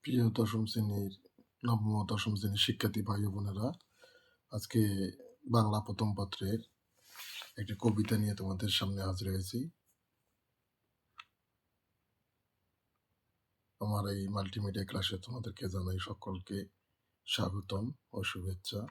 প্রিয় দশম শ্রেণীর নবম ও দশম শ্রেণীর শিক্ষার্থী ভাই ও বোনেরা, আজকে বাংলা প্রথম পত্রের একটি কবিতা নিয়ে তোমাদের সামনে হাজির হয়েছি। আমার এই মাল্টিমিডিয়া ক্লাসে তোমাদেরকে জানাই সকলকে স্বাগতম ও শুভেচ্ছা।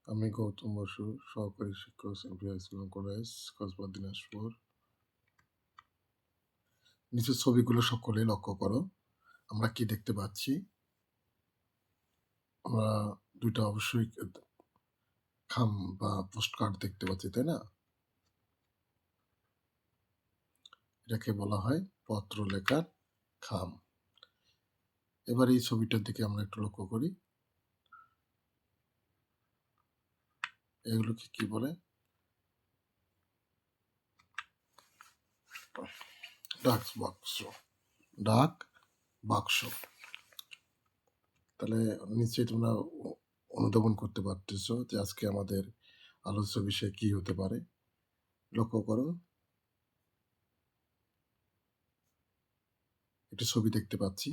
আমি গৌতম বসু, সহকারী শিক্ষক central high school college, Kasba, Dinajpur. নিচের ছবিগুলো সকলে লক্ষ্য করো। আমরা কি দেখতে পাচ্ছি? আমরা দুইটা অবশ্যই খাম বা পোস্ট কার্ড দেখতে পাচ্ছি, তাই না? এটাকে বলা হয় পত্র লেখার খাম। এবার এই ছবিটার দিকে আমরা একটু লক্ষ্য করি। এগুলোকে কি বলে? ডাক বাক্স। ডাক বাক্স। তাহলে নিশ্চয়ই তোমরা অনুধাবন করতে পারতেছ যে আজকে আমাদের আলোচ্য বিষয় কি হতে পারে। লক্ষ্য করো, একটি ছবি দেখতে পাচ্ছি,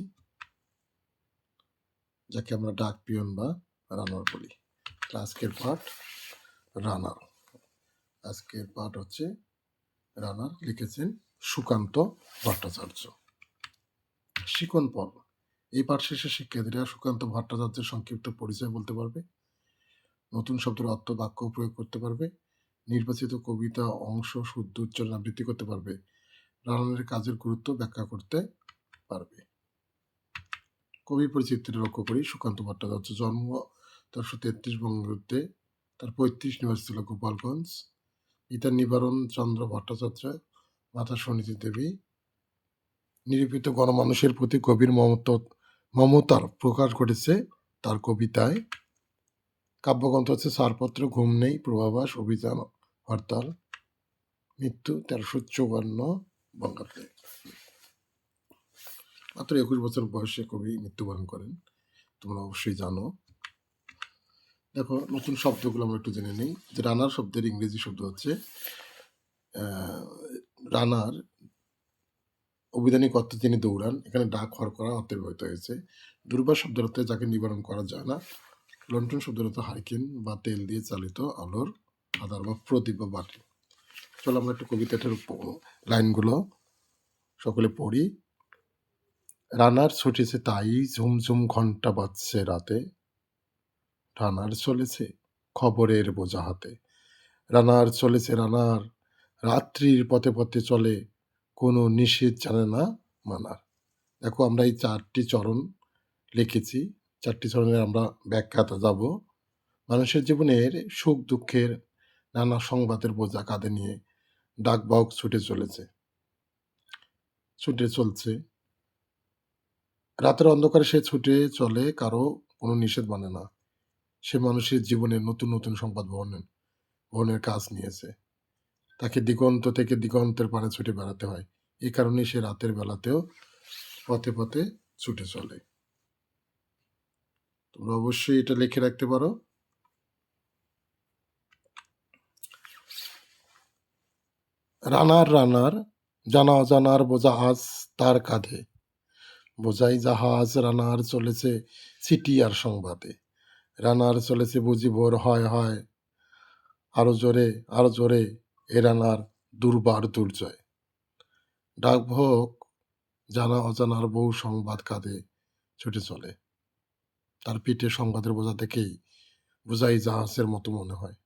যাকে আমরা ডাক পিয়ন বা রানার বলি। আজকের পাঠ রানার। আজকের পাঠ হচ্ছে রানার, লিখেছেন সুকান্ত ভট্টাচার্য। শিকন পর্ব। এই পাঠ শেষে শিক্ষার্থীরা সুকান্ত ভট্টাচার্যের সংক্ষিপ্ত পরিচয় বলতে পারবে, নতুন শব্দের অর্থ বাক্য প্রয়োগ করতে পারবে, নির্বাচিত কবিতা অংশ শুদ্ধ উচ্চারণ আবৃত্তি করতে পারবে, রানারের কাজের গুরুত্ব ব্যাখ্যা করতে পারবে। কবি পরিচিতি লক্ষ্য করি। সুকান্ত ভট্টাচার্য জন্ম ১৩৩৩ বঙ্গাব্দে, তার পৈতৃক নিবাস ছিল গোপালগঞ্জ। পিতা নিবারণ চন্দ্র ভট্টাচার্য, মাতা সুনীতি দেবী। নিরূপিত গণমানুষের প্রতি গভীর মমতার প্রকাশ ঘটেছে তার কবিতায়। কাব্যগ্রন্থ হচ্ছে ছাড়পত্র, ঘুম নেই, পূর্বাভাস, অভিযান, হরতাল। মৃত্যু ১৩৫৪ বঙ্গাব্দে। মাত্র ২১ বছর বয়সে কবি মৃত্যুবরণ করেন, তোমরা অবশ্যই জানো। দেখো, নতুন শব্দগুলো আমরা একটু জেনে নিই। যে রানার শব্দের ইংরেজি শব্দ হচ্ছে রানার। অভিধানিক অর্থে তিনি দৌড়ান। এখানে ডাক হর করা অর্থে ব্যবহৃত হয়েছে। দুর্বার শব্দের অর্থে যাকে নিবারণ করা যায় না। লন্ঠন শব্দের অর্থ হারিকেন বা তেল দিয়ে চালিত আলোর আধার বা প্রদীপ বা বাতি। চলো আমরা একটু কবিতাটার লাইনগুলো সকলে পড়ি। রানার ছুটেছে তাই, ঝুমঝুম ঘন্টা বাজছে রাতে, রানার চলেছে খবরের বোঝা হাতে। রানার চলেছে রানার, রাত্রির পথে পথে চলে, কোনো নিষেধ জানে না মানার। দেখো, আমরা এই 4টি চরণ লিখেছি। 4টি চরণের আমরা ব্যাখ্যাতে যাব। মানুষের জীবনের সুখ দুঃখের নানা সংবাদের বোঝা কাঁধে নিয়ে ডাকবাহক ছুটে চলছে। রাতের অন্ধকারে সে ছুটে চলে, কারো কোনো নিষেধ মানে না। সে মানুষের জীবনের নতুন নতুন সংবাদ বহনের কাজ নিয়েছে। তাকে দিগন্ত থেকে দিগন্তের পানে ছুটে বেড়াতে হয়। এই কারণে সে রাতের বেলাতেও পথে পথে ছুটে চলে। তোমরা অবশ্যই এটা লিখে রাখতে পারো। রানার জানা অজানার বোঝা আজ তার কাঁধে, বোঝাই জাহাজ রানার চলেছে চিঠি আর সংবাদে। রানার চলেছে বুঝি ভোর হয় হয়, আরো জোরে এ রানার দুর্বার দুর্জয়। ডাকভোগ জানা অজানার বহু সংবাদ কাঁধে ছুটে চলে। তার পিঠে সংবাদের বোঝা দেখেই বোঝাই জাহাজের মতো মনে হয়।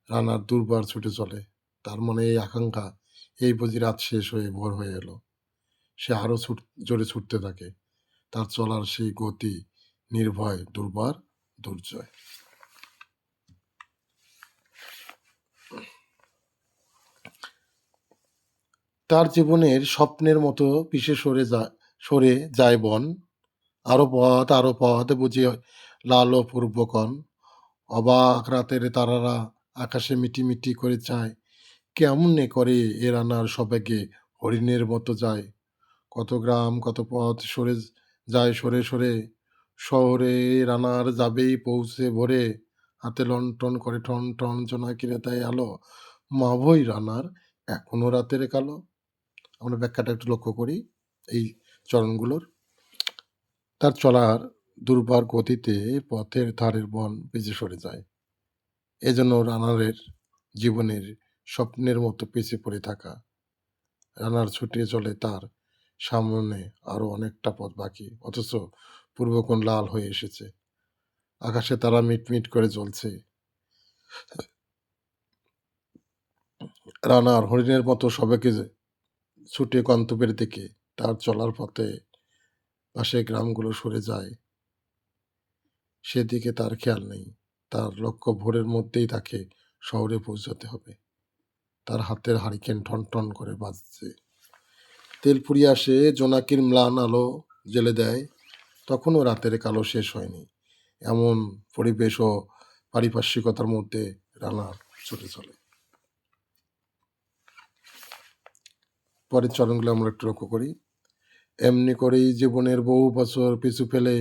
রানার দুর্বার ছুটে চলে, তার মনে এই আকাঙ্ক্ষা, এই বুঝি রাত শেষ হয়ে ভোর হয়ে এলো। সে আরো জোরে ছুটতে থাকে, তার চলার সেই গতি নির্ভয় দুর্বার দুর্জয়। তার জীবনের স্বপ্নের মতো পিছে সরে যায় বন, আরো পথ বুঝি লাল ও পূর্বকণ। অবাক রাতের তারারা আকাশে মিটি করে চায়, কেমনে করে এ রানার সবেগে হরিণের মতো যায়। কত গ্রাম কত পথ সরে যায় সরে শহরে রানার যাবেই পৌঁছে ভোরে, হাতে লণ্ঠন করে টন টন জোনাকিরে তাই আলো, মাভই রানার এখনো রাতের কালো। আমরা ব্যাখ্যাটা একটু লক্ষ্য করি এই চরণগুলোর। তার চলার দুর্বার গতিতে পথের ধারের বন পিছে সরে যায়। এজন্য রানারের জীবনের স্বপ্নের মতো পিছিয়ে পড়ে থাকা। রানার ছুটে চলে তার সামনে আরো অনেকটা পথ বাকি, অথচ পূর্বকোণ লাল হয়ে এসেছে, আকাশে তারা মিটমিট করে জ্বলছে। রানার হরিণের মতো সবাইকে ছুটে গন্তব্যের দিকে। তার চলার পথে পাশে গ্রামগুলো সরে যায়, সেদিকে তার খেয়াল নেই। তার লক্ষ্য ভোরের মধ্যেই তাকে শহরে পৌঁছাতে হবে। তার হাতের হারিকেন ঠন ঠন করে বাজছে, তেল ফুরিয়ে আসে, জোনাকির ম্লান আলো জ্বেলে দেয়। তখনও রাতের কালো শেষ হয়নি। এমন পরিবেশ ও পারিপার্শ্বিকতার মধ্যে রানার ছুটে চলে। পরের চরণগুলো আমরা একটু লক্ষ্য করি। এমনি করেই জীবনের বহু বছর পিছু ফেলে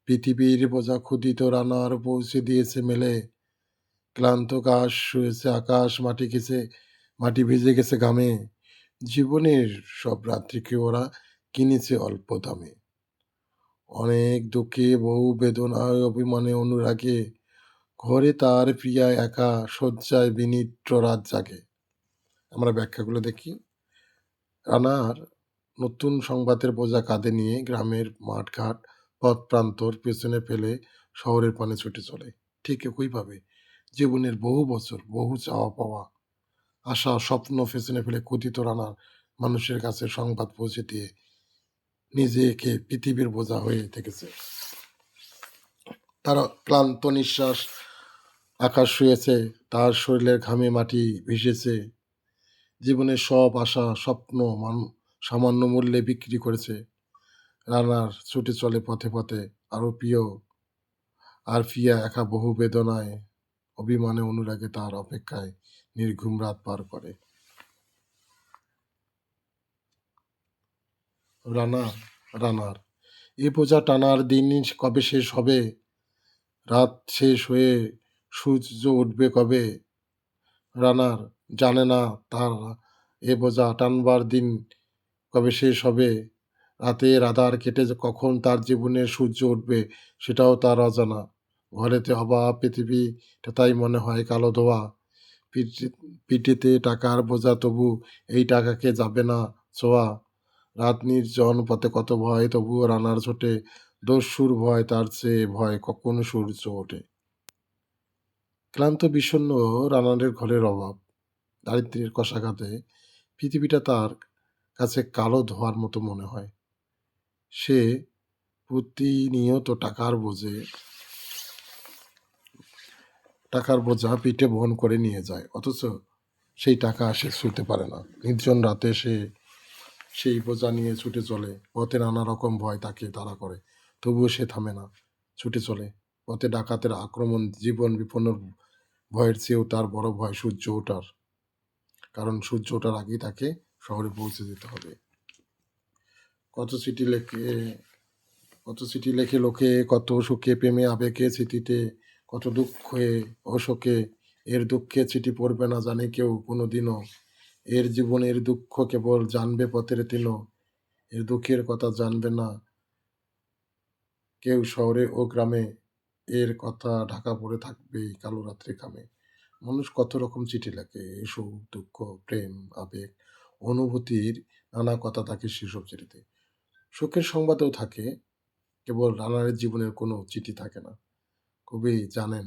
পৃথিবীর বোঝা ক্ষুদিত রানার পৌঁছে দিয়েছে মেলে। ক্লান্ত ঘাস শুয়েছে আকাশ, মাটি ভিজে গেছে ঘামে। জীবনের সব রাত্রিকে ওরা কিনেছে অল্প দামে। অনেক দুঃখে, বহু বেদনায়, অভিমানে, অনুরাগে ঘরে তার প্রিয়া একা, শয্যায় বিনিদ্র রাত জাগে। আমরা ব্যাখ্যাগুলো দেখি। রানার নতুন সংবাদের বোঝা কাঁধে নিয়ে গ্রামের মাঠঘাট, পথ প্রান্তর পেছনে ফেলে শহরের পানে ছুটে চলে। ঠিক একইভাবে জীবনের বহু বছর, বহু চাওয়া পাওয়া, আশা, স্বপ্ন পেছনে ফেলে ক্ষুদিত রানার মানুষের কাছে সংবাদ পৌঁছে দিয়ে নিজেকে পৃথিবীর বোঝা হয়ে থেকেছে। তার ক্লান্ত নিঃশ্বাস আকাশ শুয়েছে, তার শরীরের ঘামে মাটি ভিজেছে। জীবনের সব আশা, স্বপ্ন সামান্য মূল্যে বিক্রি করেছে। রানার ছুটে চলে পথে পথে, আরো প্রিয় আর প্রিয়া একা, বহু বেদনায়, অভিমানে, অনুরাগে তার অপেক্ষায় নির্ঘুম রাত পার করে। রানার রানার এ বোঝা টানার দিন কবে শেষ হবে? রাত শেষ হয়ে সূর্য উঠবে কবে? রানার জানে না তার এ বোঝা টানবার দিন কবে শেষ হবে। রাতের আধার কেটে যে কখন তার জীবনের সূর্য উঠবে সেটাও তার অজানা। ঘরেতে অভাব, পৃথিবীটা তাই মনে হয় কালো ধোয়া। পিঠেতে টাকার বোঝা, তবু এই টাকাকে যাবে না ছোঁয়া। রাত নির্জন, পথে কত ভয়, তবুও রানার ছোটে দস্যুর ভয়, তার চেয়ে ভয় কখন সূর্য ওঠে। ক্লান্ত বিষণ্ণ রানারের ঘরের অভাব, দারিদ্র্যের কষাঘাতে পৃথিবীটা তার কাছে কালো ধোঁয়ার মতো মনে হয়। সে প্রতিনিয়ত টাকার বোঝা পিঠে বহন করে নিয়ে যায়, অথচ সেই টাকা সে ছুঁতে পারে না। নির্জন রাতে সে সেই বোঝা নিয়ে ছুটে চলে। পথে নানা রকম ভয় তাকে তাড়া করে, তবুও সে থামে না, ছুটে চলে। পথে ডাকাতের আক্রমণ, জীবন বিপন্নের ভয়ের চেয়েও তার বড় ভয় সূর্য ওঠার, কারণ সূর্য ওঠার আগেই তাকে শহরে পৌঁছে যেতে হবে। কত চিঠি লেখে লোকে, কত সুখে, প্রেমে, আবেগে, স্মৃতিতে, কত দুঃখে ও শোকে। এর দুঃখে চিঠি পড়বে না জানে কেউ কোনোদিনও। এর জীবনের দুঃখ কেবল জানবে পথের তিন। এর দুঃখের কথা জানবে না কেউ শহরে ও গ্রামে। এর কথা ঢাকা পড়ে থাকবে কালো রাত্রে ঘামে। মানুষ কত রকম চিঠি লেখে, সুখ, দুঃখ, প্রেম, আবেগ, অনুভূতির নানা কথা থাকে সেসব চিঠিতে। সুখের সংবাদও থাকে, কেবল রানারের জীবনের কোনো চিঠি থাকে না। কবি জানেন,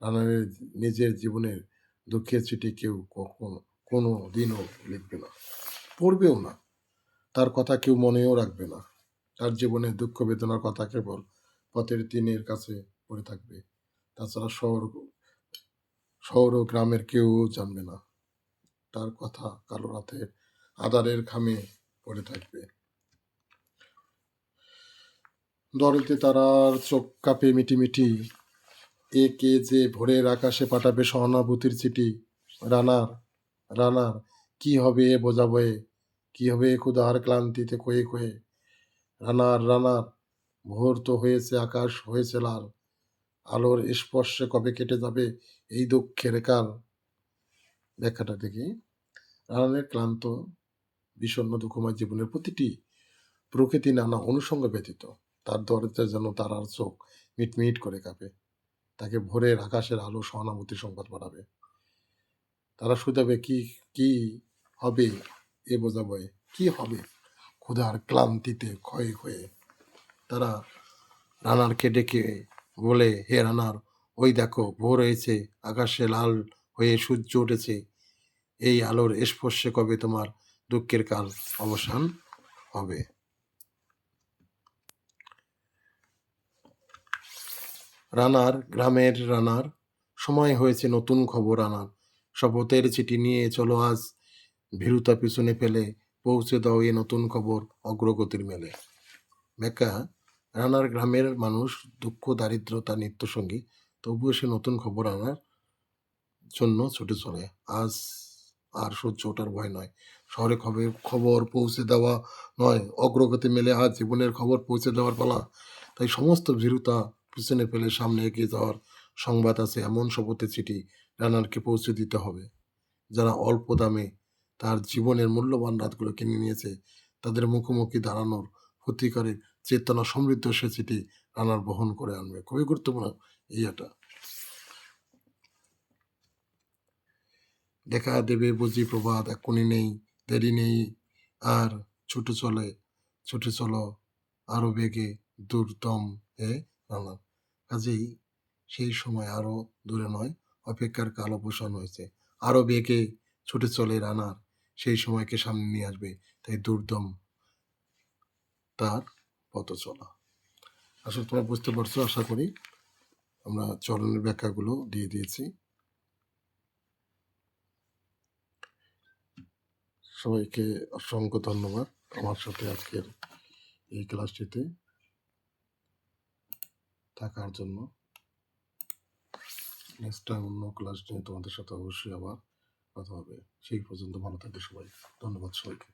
রানারের নিজের জীবনের দুঃখের চিঠি কেউ কখনো কোনো দিনও লিখবে না, পড়বেও না। তার কথা কেউ মনেও রাখবে না। তার জীবনের দুঃখ বেদনার কথা কেবল পথের তিনের কাছে পড়ে থাকবে। তাছাড়া শহর ও গ্রামের কেউ জানবে না। তার কথা কালো রাতের আধারের খামে পড়ে থাকবে। দরেতে তারার চোখ কাঁপে মিটিমিটি, এ কে যে ভোরের আকাশে পাঠাবে সহানুভূতির চিঠি। রানার রানার কি হবে এ বোঝা বয়ে, কি হবে ক্ষুধার ক্লান্তিতে কয়ে কয়ে। রানার ভোর তো হয়েছে, আকাশ হয়েছে লাল, আলোর স্পর্শে কবে কেটে যাবে এই দুঃখের কাল। ব্যাখ্যাটা দেখি। রানারের ক্লান্ত বিষণ্ণ দুঃখময় জীবনের প্রতিটি প্রকৃতি নানা অনুষঙ্গ ব্যতীত তার দরজায় যেন তারার চোখ মিটমিট করে কাঁপে। তাকে ভোরের আকাশের আলো সহানুভূতির সংবাদ পাঠাবে। তারা শুধাবে কি কি হবে এ বোঝাবে, কি হবে ক্ষুধার ক্লান্তিতে ক্ষয় হয়ে। তারা রানারকে ডেকে বলে, হে রানার, ওই দেখো ভোর হয়েছে, আকাশে লাল হয়ে সূর্য উঠেছে, এই আলোর স্পর্শে কবে তোমার দুঃখের কাল অবসান হবে। রানার, গ্রামের রানার, সময় হয়েছে নতুন খবর আনার, শপথের চিঠি নিয়ে চলো আজ, ভীরুতা পিছনে ফেলে পৌঁছে দাও এ নতুন খবর অগ্রগতির মেলে। ব্যাখ্যা, রানার গ্রামের মানুষ দুঃখ দারিদ্রতা নিত্যসঙ্গী, তবুও সে নতুন খবর আনার জন্য ছুটে চলে। আজ আর সূর্য ওঠার ভয় নয়, শহরে খবর পৌঁছে দেওয়া নয়, অগ্রগতি মেলে আজ জীবনের খবর পৌঁছে দেওয়ার পালা। তাই সমস্ত ভীরুতা পিছনে ফেলে সামনে এগিয়ে যাওয়ার সংবাদ আছে এমন শপথের চিঠি রানারকে পৌঁছে দিতে হবে। যারা অল্প দামে তার জীবনের মূল্যবান রাতগুলো কিনে নিয়েছে, তাদের মুখোমুখি দাঁড়ানোর ক্ষতিকারের চেতনা সমৃদ্ধ সে চিঠি রানার বহন করে আনবে। খুবই গুরুত্বপূর্ণ এটা। দেখা দেবে বুঝি প্রভাত, এখনই নেই, দেরি নেই আর, ছুটে চলো আরো বেগে দূরতম হে রানা। কাজেই সেই সময় আরো দূরে নয়, অপেক্ষার কাল অবসান হয়েছে। আরো বেগে ছুটে চলে রানার, সেই সময়কে সামনে নিয়ে আসবে, তাই দুর্দম তার পথ চলা। আসলে তোমরা বুঝতে পারছো আশা করি। আমরা চরণের ব্যাখ্যাগুলো দিয়ে দিয়েছি। সবাইকে অসংখ্য ধন্যবাদ আমার সাথে আজকের এই ক্লাসটিতে থাকার জন্য। নেক্সট টাইম অন্য ক্লাস নিয়ে তোমাদের সাথে অবশ্যই আবার কথা হবে। সেই পর্যন্ত ভালো থাকবে সবাই। ধন্যবাদ সবাইকে।